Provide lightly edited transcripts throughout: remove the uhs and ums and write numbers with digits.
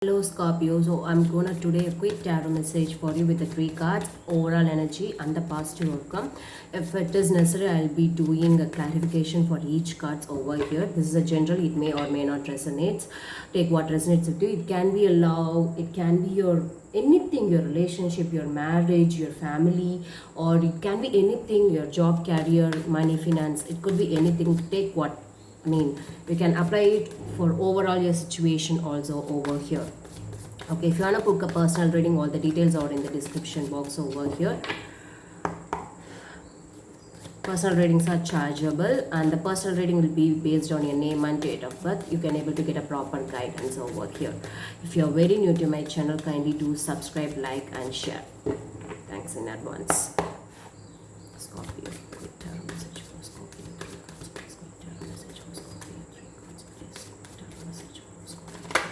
Hello Scorpio, so I'm gonna today a quick tarot message for you with the three cards, overall energy and the positive outcome. If it is necessary, I'll be doing a clarification for each cards over here. This is a general, it may or may not resonate. Take what resonates with you. It can be a love, it can be your anything, your relationship, your marriage, your family, or it can be anything, your job, career, money, finance. It could be anything. Take what you can apply it for overall your situation also over here. Okay, if you want to book a personal reading, all the details are in the description box over here. Personal readings are chargeable and the personal reading will be based on your name and date of birth. You can able to get a proper guidance over here. If you are very new to my channel, kindly do subscribe, like and share. Thanks in advance. Scorpio, quick tarot message for Scorpio. Quick tarot message for Scorpio. 3 cards, please. Tarot message for Scorpio.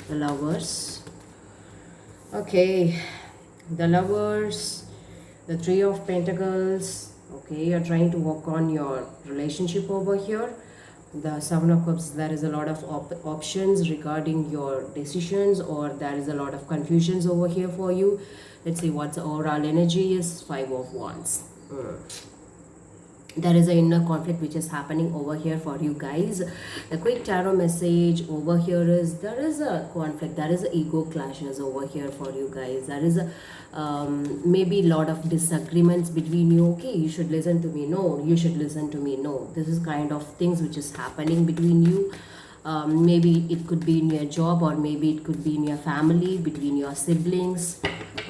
The lovers. Okay, the lovers, the Three of Pentacles. Okay, you're trying to work on your relationship over here. The Seven of Cups, there is a lot of options regarding your decisions, or there is a lot of confusions over here for you. Let's see what's the overall energy is. Five of Wands. There is an inner conflict which is happening over here for you guys. The quick tarot message over here is there is a conflict, there is a ego clashes over here for you guys. There is a maybe a lot of disagreements between you. Okay, you should listen to me, no, you should listen to me, no. This is kind of things which is happening between you. Maybe it could be in your job, or maybe it could be in your family, between your siblings.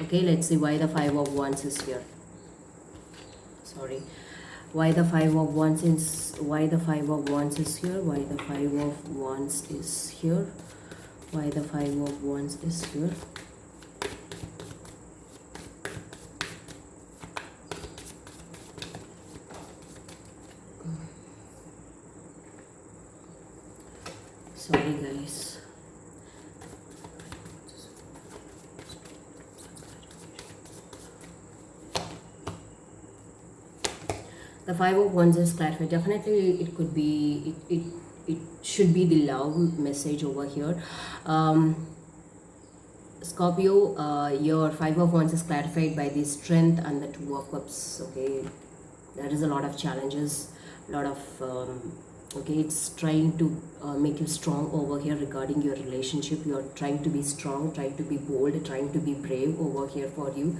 Okay, let's see why the Five of Wands is here. Sorry, why the Five of Wands is here, why the Five of Wands is here, why the Five of Wands is here. Sorry guys. The Five of Wands is clarified. Definitely it could be, it should be the love message over here. Scorpio, your Five of Wands is clarified by the strength and the Two of Cups. Okay, there is a lot of challenges, a lot of okay, it's trying to make you strong over here regarding your relationship. You're trying to be strong, trying to be bold, trying to be brave over here for you.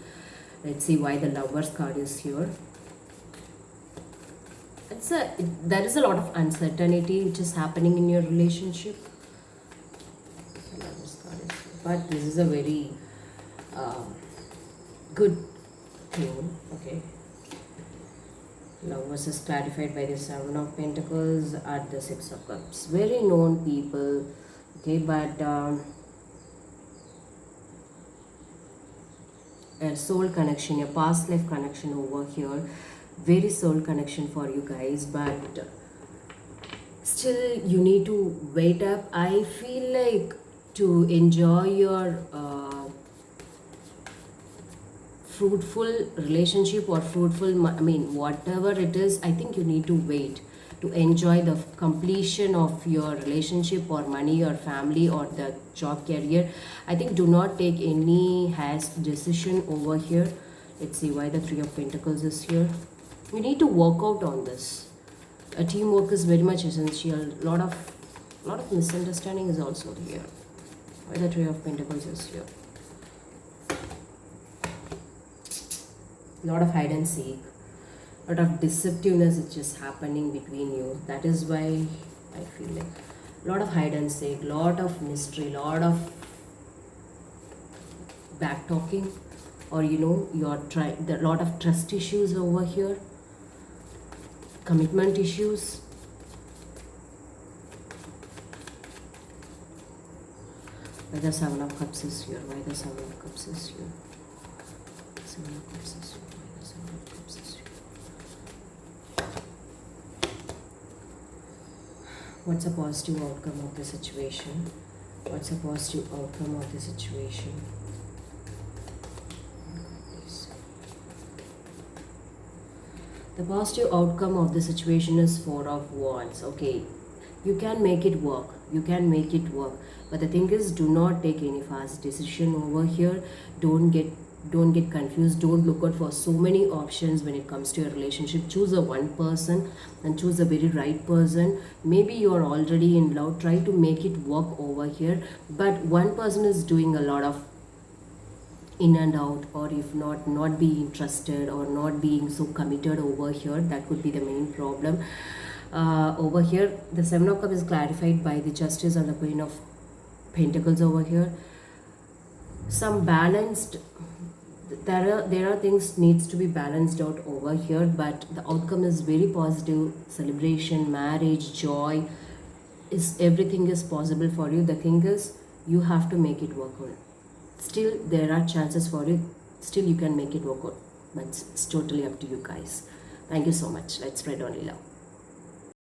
Let's see why the Lovers card is here. There is a lot of uncertainty which is happening in your relationship. But this is a very good thing. Okay, Lovers is clarified by the Seven of Pentacles at the Six of Cups. Very known people. Okay, but a soul connection, a past life connection over here. Very soul connection for you guys, but still you need to wait up. I feel like to enjoy your fruitful relationship or fruitful, whatever it is, I think you need to wait to enjoy the completion of your relationship or money or family or the job career. I think do not take any hasty decision over here. Let's see why the Three of Pentacles is here. We need to work out on this. A teamwork is very much essential. Lot of misunderstanding is also here. Why the Three of Pentacles is here? Lot of hide and seek. Lot of deceptiveness is just happening between you. That is why I feel like lot of hide and seek, lot of mystery, lot of back talking, or you're trying. There are lot of trust issues over here. Commitment issues. Why the Seven of Cups is here? Why the Seven of Cups is here? Seven of Cups is here. Why the Seven of Cups is here? What's a positive outcome of the situation? What's a positive outcome of the situation? The positive outcome of the situation is Four of Wands. Okay, you can make it work. You can make it work. But the thing is, do not take any fast decision over here. Don't get confused. Don't look out for so many options when it comes to your relationship. Choose a one person and choose a very right person. Maybe you are already in love. Try to make it work over here. But one person is doing a lot of in and out, or if not being interested or not being so committed over here. That could be the main problem. Over here, the Seven of Cups is clarified by the Justice and the Queen of Pentacles over here. Some balanced, there are things needs to be balanced out over here, but the outcome is very positive. Celebration, marriage, joy, is everything is possible for you. The thing is, you have to make it work out. Still there are chances for it. Still you can make it work out, but it's totally up to you guys. Thank you so much. Let's spread only love.